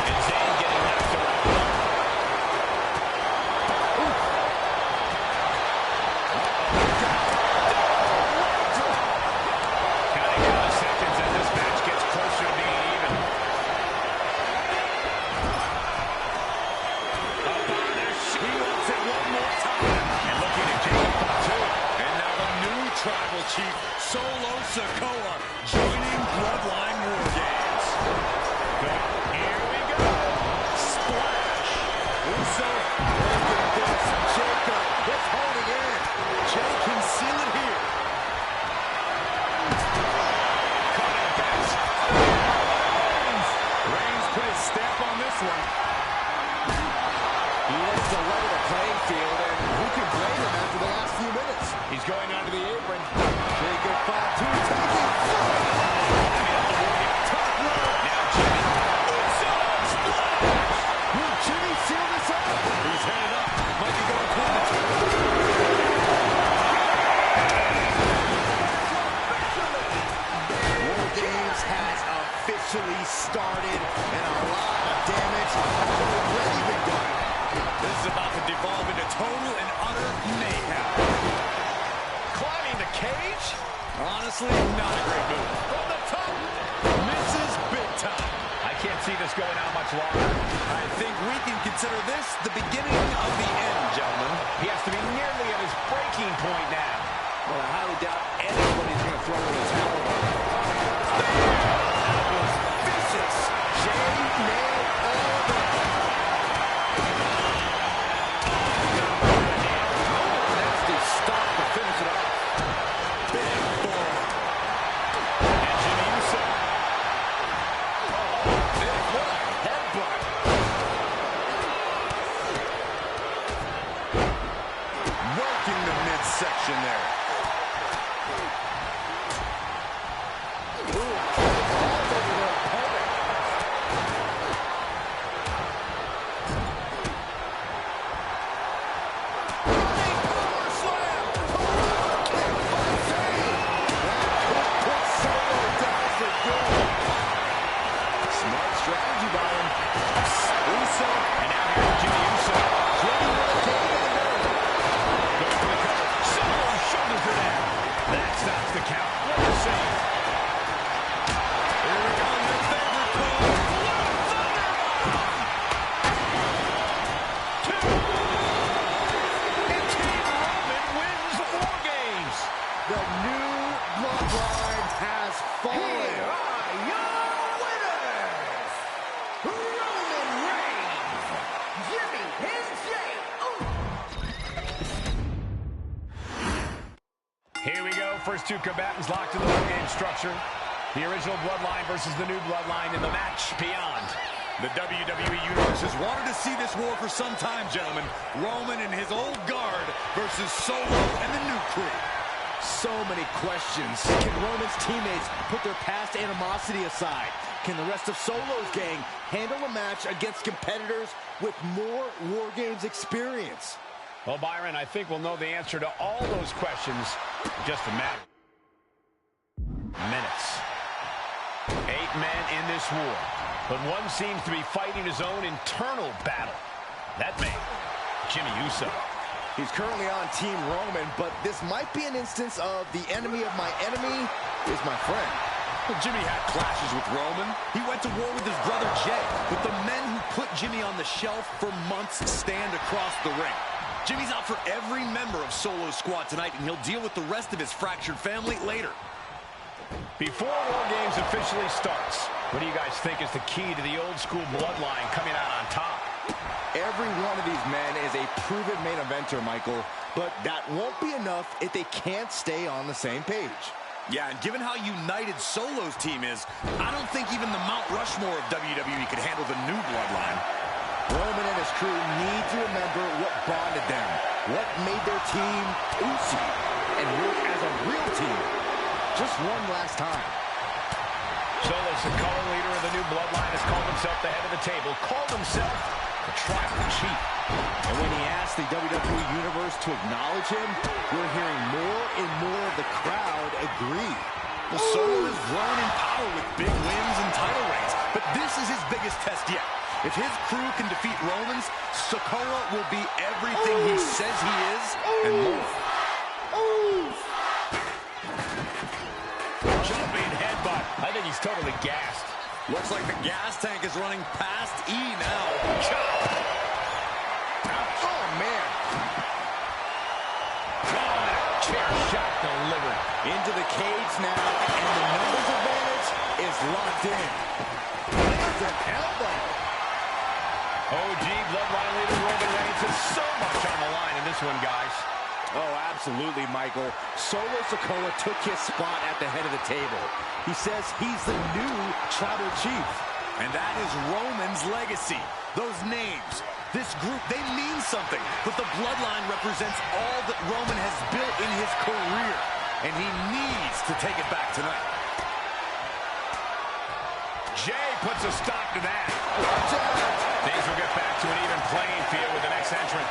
And Zayn getting knocked around. Counting down the seconds as this match gets closer to being even. He wants it one more time. And looking at Jacob Fatu. And now the new tribal chief, Solo Sikoa, joining Bloodline War Games. Here we go. Splash. Uso, look at this. Jacob, it's holding in. Jay can seal it here. Reigns put his stamp on this one. He wants to level the playing field, and who can blame him after the last few minutes? He's going onto the apron. Jacob Fatu taking Top rope. Now Jimmy. Will Jimmy seal this up? He's headed up. Might be going quick. War Games has officially started, and a lot of damage has already been done. This is about to devolve into total and utter mayhem. Climbing the cage. Honestly, not a great move. From the top, misses big time. I can't see this going out much longer. I think we can consider this the beginning of the end, gentlemen. He has to be nearly at his breaking point now. Well, I highly doubt anybody's going to throw in the towel. That was vicious. Jay nailed all of it. Nasty stop to finish it off. Big forearm. And Jimmy Uso. Big, what a headbutt. Working the midsection there. Ooh, all over their opponent. Running power slam. Kick by Zayn. That could put Solo down for good. Smart strategy by him. Uso. And now here's Jimmy Uso. Jimmy with a kick in the middle. Goes for the cover. Solo shoulders her down. That stops the count. What a save. Here we go, your favorite call. And Team Roman wins War Games. The new bloodline has fallen. Are your winners, Roman Reigns, Jimmy and Jay Uso. Here we go. First two combatants locked in the War Game structure. The original Bloodline versus the new Bloodline in the match beyond. The WWE Universe has wanted to see this war for some time, gentlemen. Roman and his old guard versus Solo and the new crew. So many questions. Can Roman's teammates put their past animosity aside? Can the rest of Solo's gang handle a match against competitors with more War Games experience? Well, Byron, I think we'll know the answer to all those questions in just a matter of minutes. 8 men in this war, but one seems to be fighting his own internal battle. That man, Jimmy Uso. He's currently on Team Roman, but this might be an instance of the enemy of my enemy is my friend. Well, Jimmy had clashes with Roman. He went to war with his brother Jay. But the men who put Jimmy on the shelf for months stand across the ring. Jimmy's out for every member of Solo's squad tonight, and he'll deal with the rest of his fractured family later. Before War Games officially starts, what do you guys think is the key to the old school bloodline coming out on top? Every one of these men is a proven main eventer, Michael, but that won't be enough if they can't stay on the same page. Yeah, and given how united Solo's team is, I don't think even the Mount Rushmore of WWE could handle the new bloodline. Roman and his crew need to remember what bonded them, what made their team Uzi, and work as a real team. Just one last time. Solo Sikoa, leader of the new bloodline, has called himself the head of the table, called himself the tribal chief. And when he asked the WWE Universe to acknowledge him, we're hearing more and more of the crowd agree. Well, Solo has grown in power with big wins and title reigns, but this is his biggest test yet. If his crew can defeat Roman's, Sikoa will be everything he says he is and more. Jumping headbutt. I think he's totally gassed. Looks like the gas tank is running past E now. Oh, man. Chair shot delivered. Into the cage now, and the numbers advantage is locked in. Lands an elbow. OG bloodline leader Roman Reigns has so much on the line in this one, guys. Oh, absolutely, Michael. Solo Sikoa took his spot at the head of the table. He says he's the new tribal chief. And that is Roman's legacy. Those names, this group, they mean something. But the bloodline represents all that Roman has built in his career. And he needs to take it back tonight. Jay puts a stop to that. Watch out. Things will get back to an even playing field with the next entrant.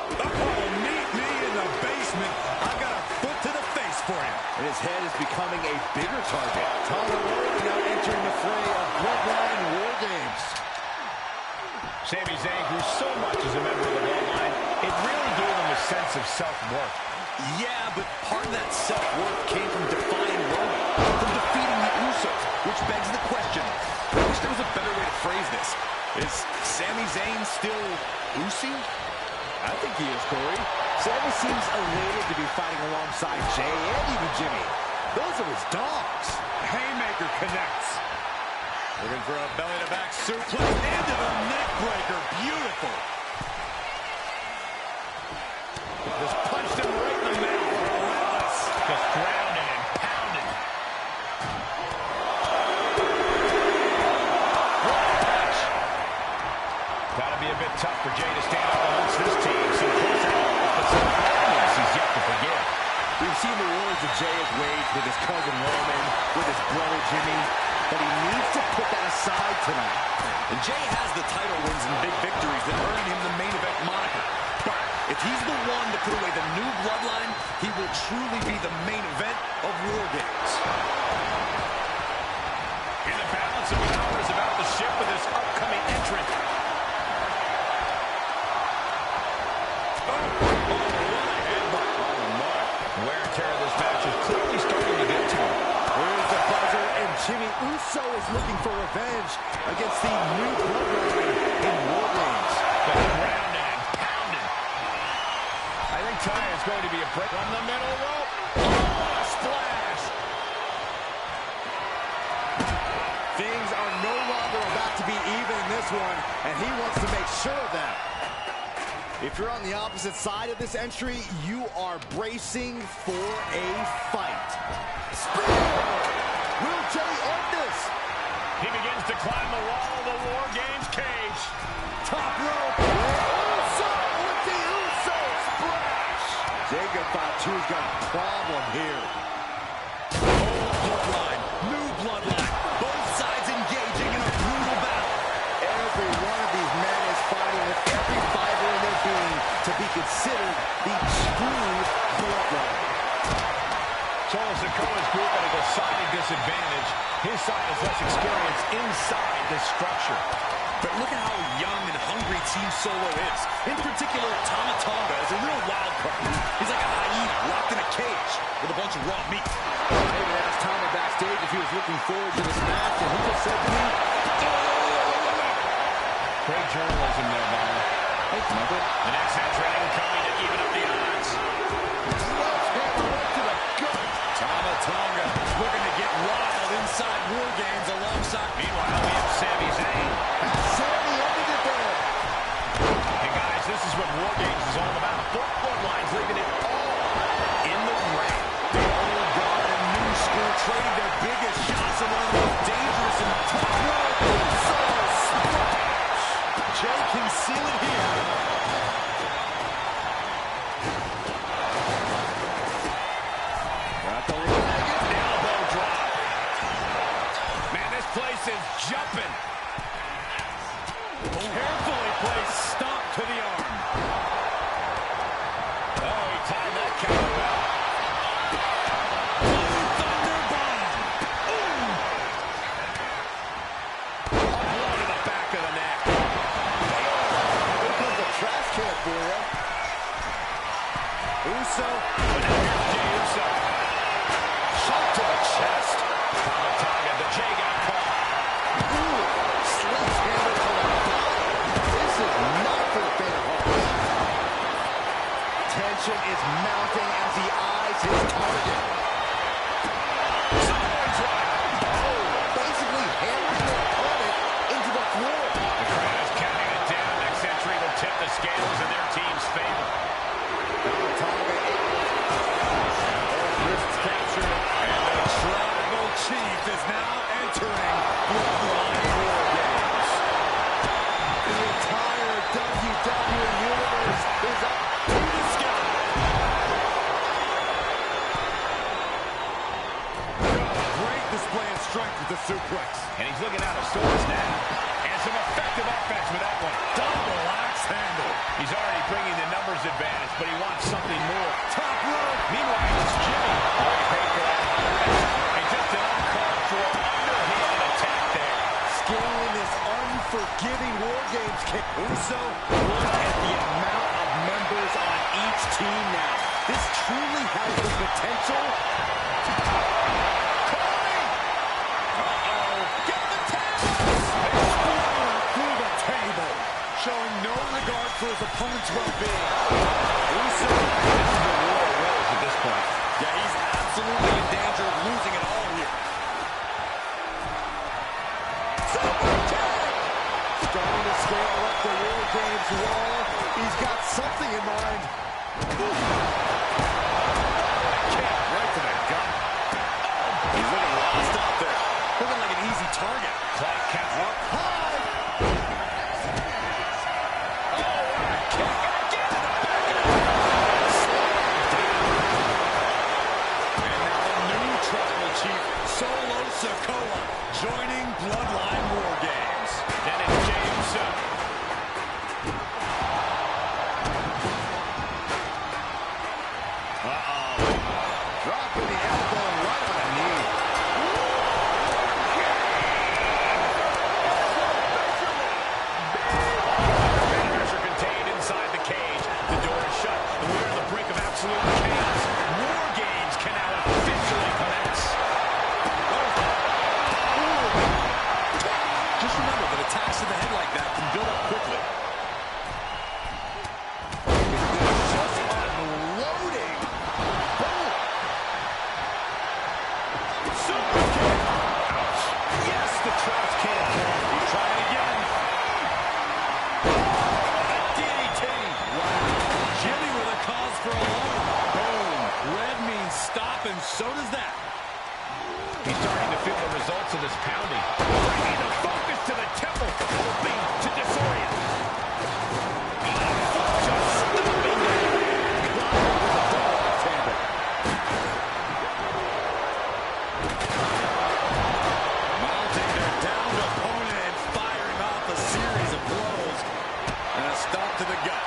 Meet me in the basement. I've got a foot to the face for you. And his head is becoming a bigger target. Tyler Rose now entering the fray of Bloodline War Games. Sami Zayn grew so much as a member of the bloodline, it really gave him a sense of self-worth. Yeah, but part of that self-worth came from defying Roman, from defeating the Usos, which begs the question, I wish there was a better way to phrase this. Is Sami Zayn still Uzi? I think he is, Corey. Sami seems elated to be fighting alongside Jay and even Jimmy. Those are his dogs. Haymaker connects. Looking for a belly-to-back suplex into the neck breaker. Beautiful. Just punched him right in the mouth. Relentless. Just grounded and pounded. Gotta be a bit tough for Jay to stand up amongst this team. Some close out, but some problems he's yet to forgive. We've seen the wars that Jay has waged with his cousin Roman, with his brother Jimmy, but he needs to put that aside tonight. And Jay has the title wins and big victories that earned him the main event moniker. But if he's the one to put away the new bloodline, he will truly be the main event of War Games. And the balance of power is about to shift with this upcoming entrant. Wear and tear of this match is clearly starting to get to him. Here's the buzzer, and Jimmy Uso is looking for revenge against the new bloodline in War Games. Grounded and pounded. I think tonight is going to be a break on the middle rope. Oh, a splash. Things are no longer about to be even in this one, and he wants to make sure of that. If you're on the opposite side of this entry, you are bracing for a fight. Spear! Will Jay end this? He begins to climb the wall of the War Games cage. Top rope. Uso with the Uso splash. Jacob thought Chu's got a problem here. Old bloodline, new bloodline, both sides engaging in a brutal battle. Every one of these men is fighting with every fiber in their being to be considered the true bloodline. Solo group at a decided disadvantage. His side has less experience inside this structure. But look at how young and hungry Team Solo is. In particular, Tama Tonga is a real wild card. He's like a hyena locked in a cage with a bunch of raw meat. I even asked Tama backstage if he was looking forward to this match, and he just said to me, Great journalism there, Byron. "Hey, Michael." The next entrant coming to even up the odds. Tama Tonga looking to get wild inside War Games alongside. Meanwhile, we have Sami Zayn. Sammy ended it there. And guys, this is what War Games is all about. Both bloodlines leaving it all in the ring. The old guard and new school trading their biggest shots in one of the most dangerous and top Jay can seal it here. Got the leg. Elbow drop. Man, this place is jumping. Carefully placed stomp to the arm. Oh, he timed that counter well. Thunderbomb. A blow to the back of the neck. Here comes a trash can for you. Uso. But now here's Jey Uso. Shot to the chest. Tama Tonga, the Jey got caught. Ooh, sledgehammer to the body. This is not for the faint of heart. Tension is mounting as he eyes his target. Samoa drop. Oh, basically hammering their opponent into the floor. The crowd is counting it down. Next entry will tip the scales in their team's favor. Tama Tonga. Wrists captured. And the tribal chief is now entering Bloodline War Games. The entire WWE Universe is up To the sky. Great display of strength with the suplex. And he's looking out of sorts now. And some effective offense with that one. Double axe handle. He's already bringing the numbers advantage, but he wants something more. Top rope. Meanwhile, it's Jimmy. Already paid for that. And just an uncalled for underhanded attack there. scaling this unforgiving War Games kick. Uso, look at the amount of members on each team now. This truly has the potential. Showing no regard for his opponent's well-being. Uso, this is a war of wills at this point. Yeah, he's absolutely in danger of losing it all here. Starting to scale up the War Games wall. He's got something in mind. Kick right to the gut. He's looking lost out there. Looking like an easy target. Clock count. Up high. Solo Sikoa joining Bloodline War Games. And it's Jey Uso. Dropping the elbow right on the knee. Competitors are contained inside the cage. The door is shut, and we're on the brink of absolute chaos. War Games can now officially commence. Just remember that attacks to the head like that can build up quickly. Just unloading. Boom. Super kick. Ouch. Yes, the trash can. He's trying again. A DDT. Wow. Jimmy with a cause for alarm. Boom. Red means stop, and so does that. He's starting to feel the results of this pounding. Bringing the focus to the temple, hoping to disorient. Just stopping that. Mounting their downed opponent and firing off a series of blows. And a stomp to the gut.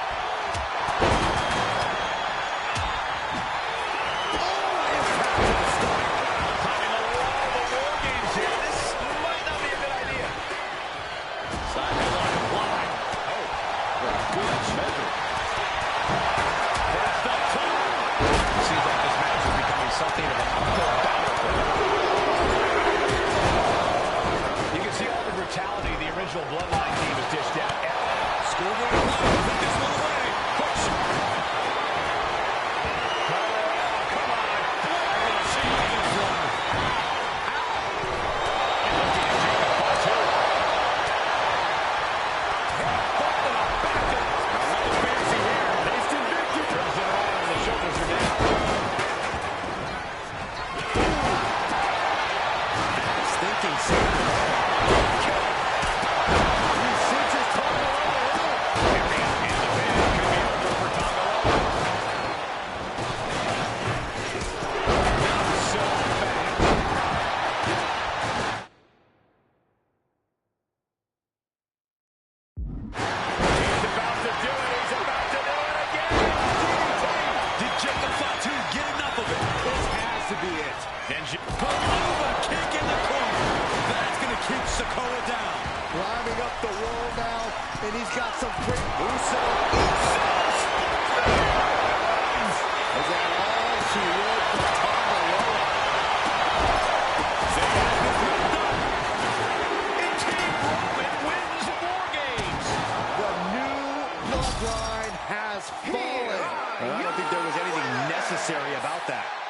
Uva kick in the corner. That's going to keep Sikoa down. Climbing up the wall now, and he's got some great Uso. Is that all she wrote for Tangaloa? And Team Roman wins War Games. The new bloodline has fallen. I don't think there was anything necessary about that.